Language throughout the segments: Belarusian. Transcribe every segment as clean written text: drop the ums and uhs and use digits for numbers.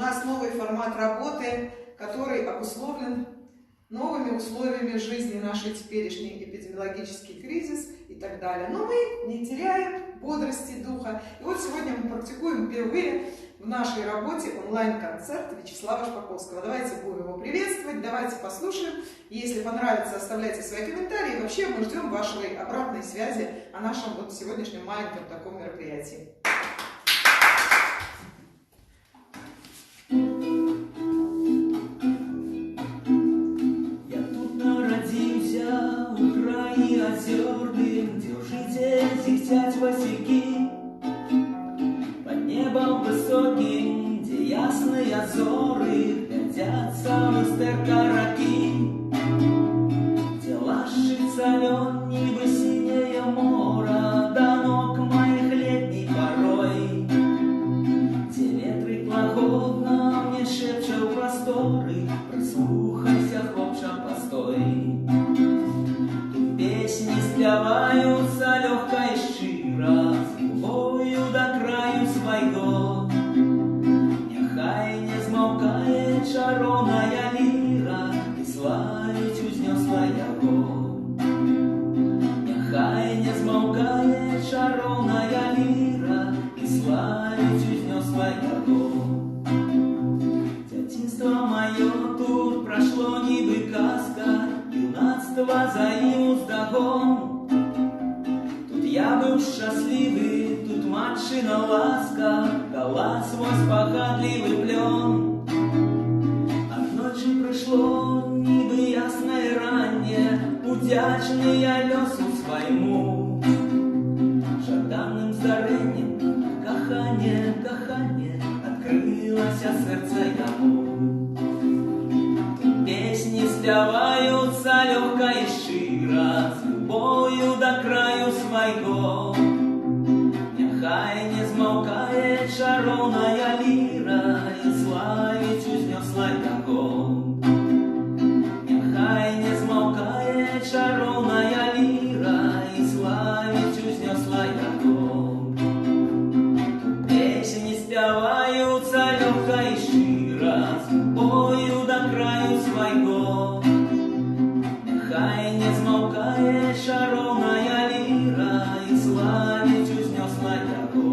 нас новый формат работы, который обусловлен новыми условиями жизни, нашей теперешний эпидемиологический кризис и так далее. Но мы не теряем бодрости духа. И вот сегодня мы практикуем впервые в нашей работе онлайн-концерт Вячеслава Шпаковского. Давайте будем его приветствовать, давайте послушаем. Если понравится, оставляйте свои комментарии. Вообще мы ждем вашей обратной связи о нашем вот сегодняшнем маленьком таком мероприятии. Озерным, где в житии зихтят васильки, под небом высоким, где ясные озоры глядятся в истеркараки, где ложится лен, небо синее мора до ног моих летней порой, где ветры лагодно мне шепчут просторы, прислухайся, хлопча, постой. Песни спяваюцца лёгка і шчыра, з любов'ю да краю свайго. Няхай не змаўкае чароўная ліра і славіць узнёсла яго. Няхай не змаўкае чароўная ліра і славіць узнёсла яго. Дзяцінства маё тут прашло нібы казка, юнацтва за ім уздагон. Тут я быў шчаслівы, тут матчына ласка дала свой спагадлівы плён. Аднойчы прыйшло нібы яснае ранне, удзячны я лёсу свайму. Жаданым здарэннем каханне, каханне адкрылася сэрца яму. Песни спяваюцца лёгка і шчыра, з любов'ю да краю свайго. Няхай не змаўкае чароўная ліра і славіць узнёсла яго. Няхай не змаўкае чароўная ліра і славіць узнёсла яго. Песні спяваюцца лёгка і шчыра, з любов'ю да краю свайго. Няхай не змаўкае чароўная ліра і славіць узнёсла яго.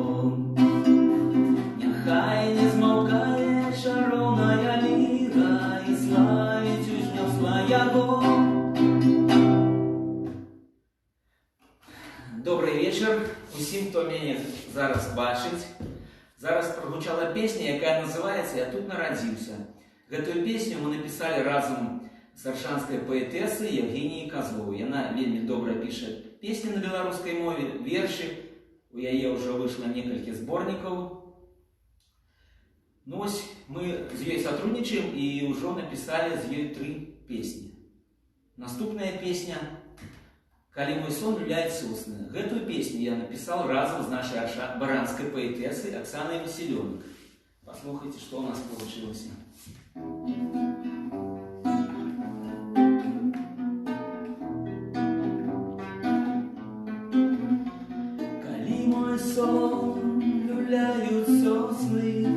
Няхай не змаўкае чароўная ліра і славіць узнёсла яго. Добрый вечер усім, хто мяне зараз бачыць. Зараз прагучала песня, якая называецца «Я тут нарадзіўся». Гэтую песню мы напісалі разам з аршанскай паэтэсай Евгеніяй Козловай. Яна вельмі добра піша песні на беларускай мове, вершы. У яе ўжо выйшла некалькі зборнікаў. Ну вось мы з ёй сотрудничаем і ўжо напісалі з ёй 3 песні. Наступная песня «Калі мой сон люляет сосны». Гэтую песню я напісаў разам з нашай баранскай паэтэсай Оксанай Василёнок. Послухайте, что у нас получилось. Калі мой сон люляют сосны,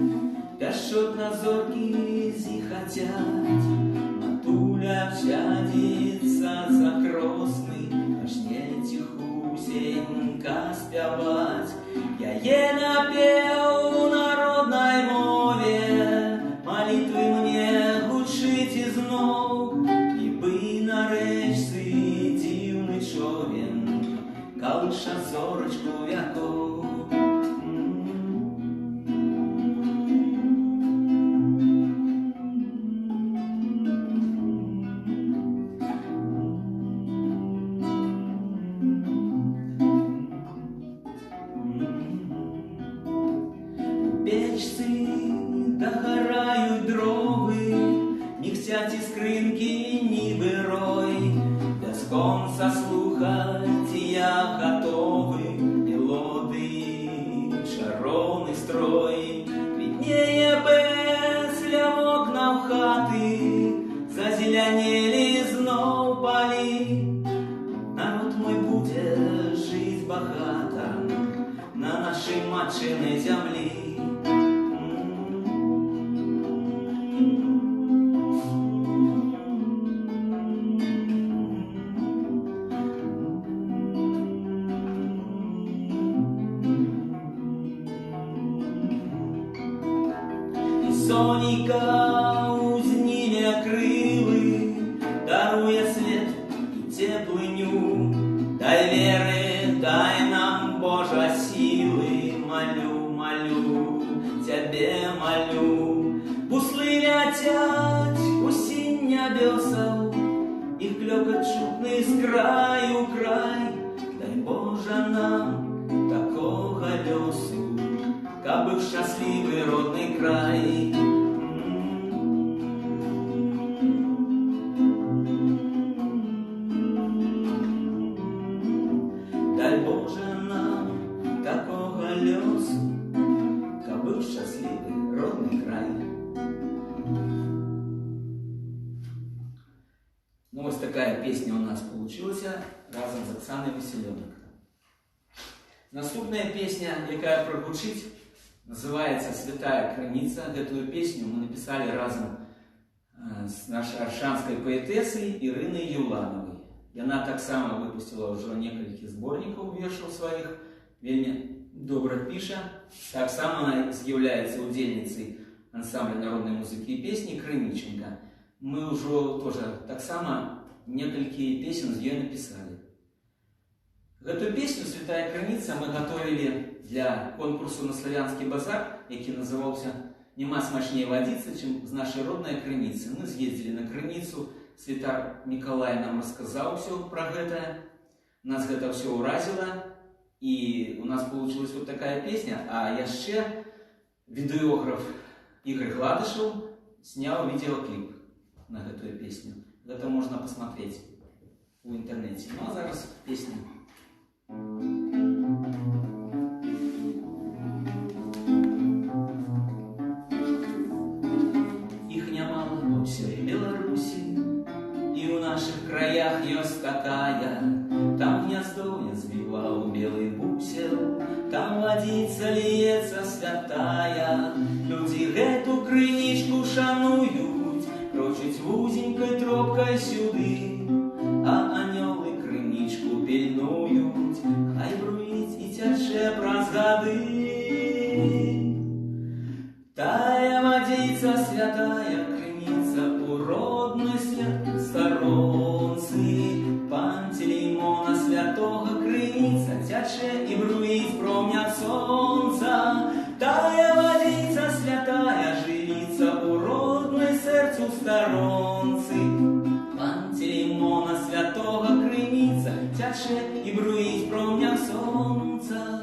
пяшчотна зоркі зіхацяць, матуля общадзіцца за кросны, пачне ціхусенька спяваць. Яе напеў на роднай мове, малітвы мне гучыць ізноў, нібы на рэчцы дзіўны човен калыша зорачку вякоў. Печцы дагорают дровы, мігцяць іскрынкі нібы рой. Бясконца слухаць я гатовы мелодыі, чароўны строй. Квітнее без вокна ў хаты, зазелянелі зноў палі. Народ мой будзе жыць багата на нашай матчынай зямлі. сонейка узнімя крылы, даруя свет и теплыню. Дай веры, дай нам, Божа, силы, молю, молю, Тебе молю. Буслы летять усінь нябесаў, их клёкот чутны з краю край. Дай, Божа, нам такого лёсу, кабы в счастливый родный край. Дай, Боже, нам такого лёсу, кабы в счастливый родный край. Ну, вот такая песня у нас получилась разом з Оксаною Василенок. Наступная песня, якая прогучить, называется «Святая Криниця». Эту песню мы написали разом с нашей аршанской поэтессой Ириной Юлановой. И она так само выпустила уже несколько сборников вершаў своих, вельми добро пиша. Так само она является удельницей ансамбля народной музыки и песни «Криниченка». Мы уже тоже так само несколько песен с нее написали. Эту песню «Святая Криниця» мы готовили для конкурсу на Славянский базар, який назывался «Нема смачнее водиться, чем з нашей родной Криницы». Мы съездили на Крыницу, Святар Николай нам рассказал все про это, нас это все уразило, и у нас получилась вот такая песня, а яшчэ видеограф Игорь Гладышев снял видеоклип на эту песню. Это можно посмотреть в интернете. Ну а зараз песня. Их нямала по всей Беларуси, и в наших краях ёсць такая. Там гняздо звивал белый бусел, там водица льется святая. Люди эту крыничку шануют, крочить вузенькой тропкой сюды, а анёлы крыничку пильнуют, хай бруить и тячэ праз гады. Тая водица святая Криниця у родной сторонцы, Пантелеймона святого Криниця тячэ и бруить промня солнца. Тая водица святая живится у родной сердцу сторонцы, Пантелеймона святого Криниця тячэ и бруить промня солнца.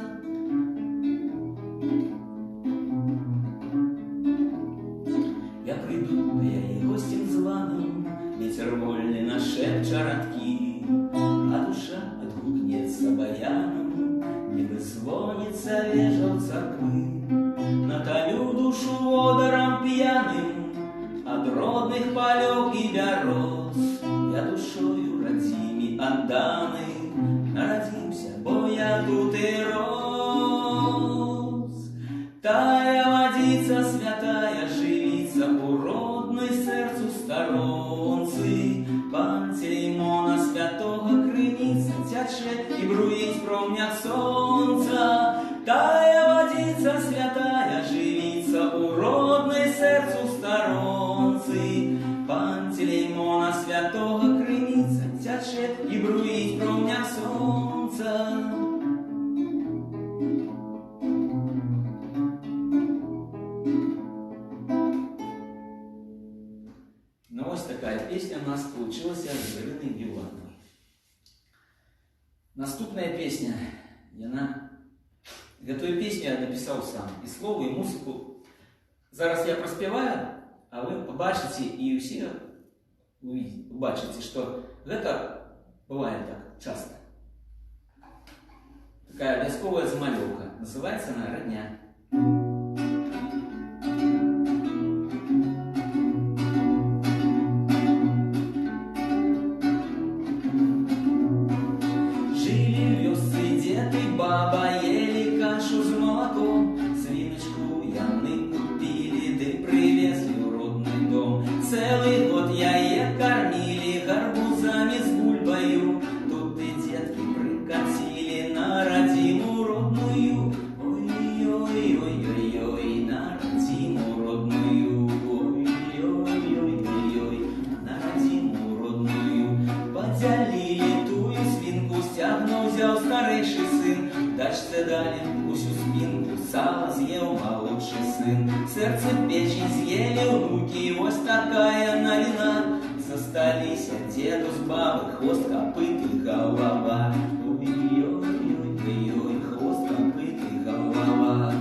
Я приду, да я и гостем званым, ветер вольный нашепча радки, а душа отгукнется баяном, небо звонится вежал церквы. Натолю душу водором пьяным от родных полев и берез. Я душою родиме отданный народимся, бо я тут и рос. Тая водица святая живится у родной сердцу сторонцы, Пантелеймона святого Криниця тячэ и бруить промнях солнца. Тая водица святая живится у родной сердцу сторонцы, Пантелеймона святого Криниця тячэ и бруить промнях солнца. Ну вот такая песня у нас получилась с Ириной Юлановой. Наступная песня, эту песню я написал сам, и слово, и музыку. Зараз я проспеваю, а вы побачите, и все убачите, что это бывает так часто. Такая вязковая замалевка, называется она «Родня». Баба ели кашу с молоком, свиночку яны купили, да привезли в родный дом. Целый год яек кормили гарбузами с бульбою, тут и детки прикатили на родиму родную. Ой-ой-ой, все далі, усю спинку сала з'їв молодший син. Серце печень з'їли внуки, ось такая новина. Засталися деду з баби, хвост, копыт и голова. Ой-ой-ой-ой-ой, хвост, копыт и голова.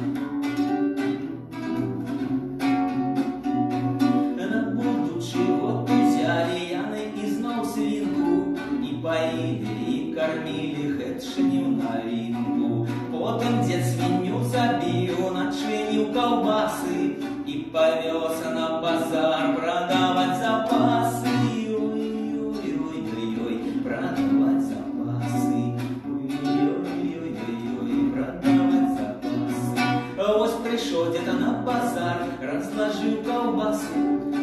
На будучи вот взяли яны і знов свинку, і поїли, і кормили, хет ще не в новинку. Потом дед свинью забил, начинил колбасы и повез на базар продавать запасы. Ой-ой-ой-ой, продавать запасы. Ой-ой-ой-ой, продавать запасы. Ось пришел дед на базар, разложил колбасу,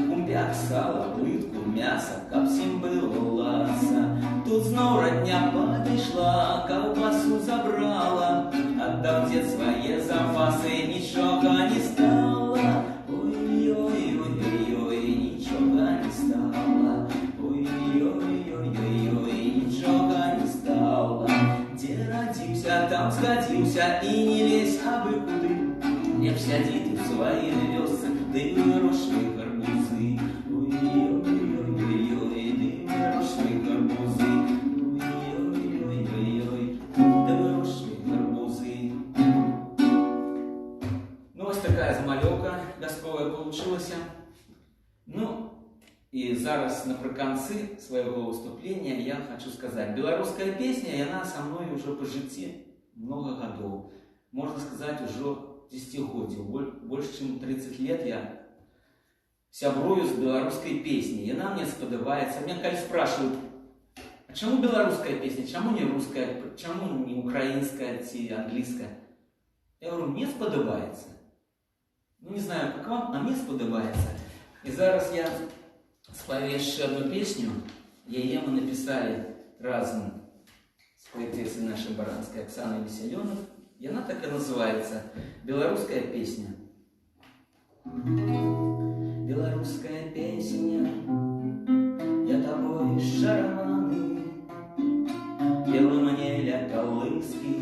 кумбяк, сало, плитку, мясо, каб всем было ласа. Тут знов родня подошла, колбасу забрала, отдав дед свои запасы, ничего не стало. Ой-ой-ой-ой-ой, ничего не стало. Ой-ой-ой-ой-ой, ничего не стало. Где родился, там сгодился, и не лезь абы куды. Лепь сядет в свои вёсы, да и вырушли гарбузы. Ой-ой-ой-ой-ой, да и вырушли гарбузы. Ой-ой-ой-ой-ой, да вырушли гарбузы. Ну, ось такая замалёўка вясковая получилась. Ну, и зараз напрыканцы своего выступления я хочу сказать. Белорусская песня, и она со мной уже по житті много годов. Можно сказать, уже 10 годів. Больше, чем 30 лет я сябрую с белорусской песней. И она мне сподобается. Меня когда спрашивают, а чему белорусская песня, чему не русская, чему не украинская, ці английская? Я говорю, мне сподобается. Ну, не знаю, как вам, а мне сподобается. И зараз я спою еще одну песню. Ее мы написали разом с поэтессой нашей баранской Оксаной Веселенок. И она так и называется «Белорусская песня». Белорусская песня, я тобой шарованы, пела мне ля колыски,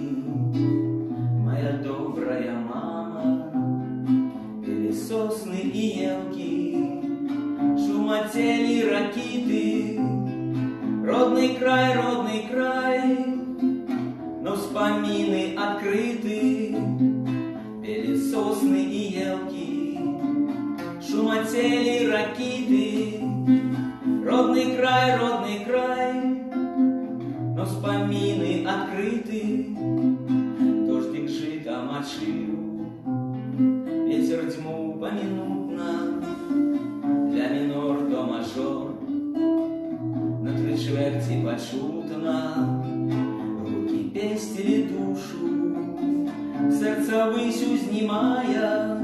моя добрая мама, пели сосны и елки, шуматели ракиты, родный край, но вспомины открыты, пели сосны и елки, шуматели ракиты, родный край, но вспомины открыты, дождик жито мочил, ветер тьму поминутно, для минор до мажор, на три чверти почутно, руки пестили душу, сердце высю знімая,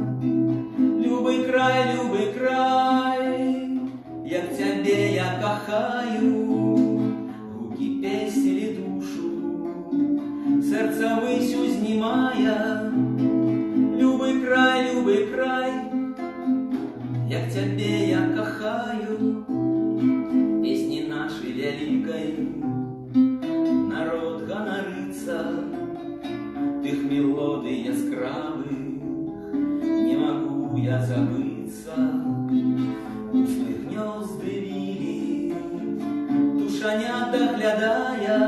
любий край, як тебе я кохаю, руки пестили душу, сердце высю знімая, любий край, як тебе я кохаю, песни нашей великой, народ ганарится, тых мелодий яскравых, не могу я забыться, пустых гнезд вили, тушаня доглядая,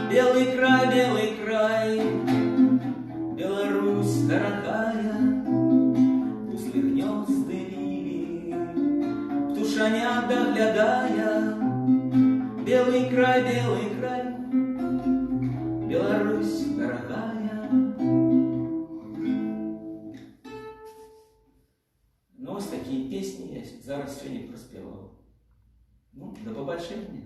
белый край, Беларусь дорогая, пустых гнезд вили, тушаня доглядая, белый край, Беларусь дорогая. Ну, ось такі пісні я зараз сьогодні проспівав. Ну, до побачення.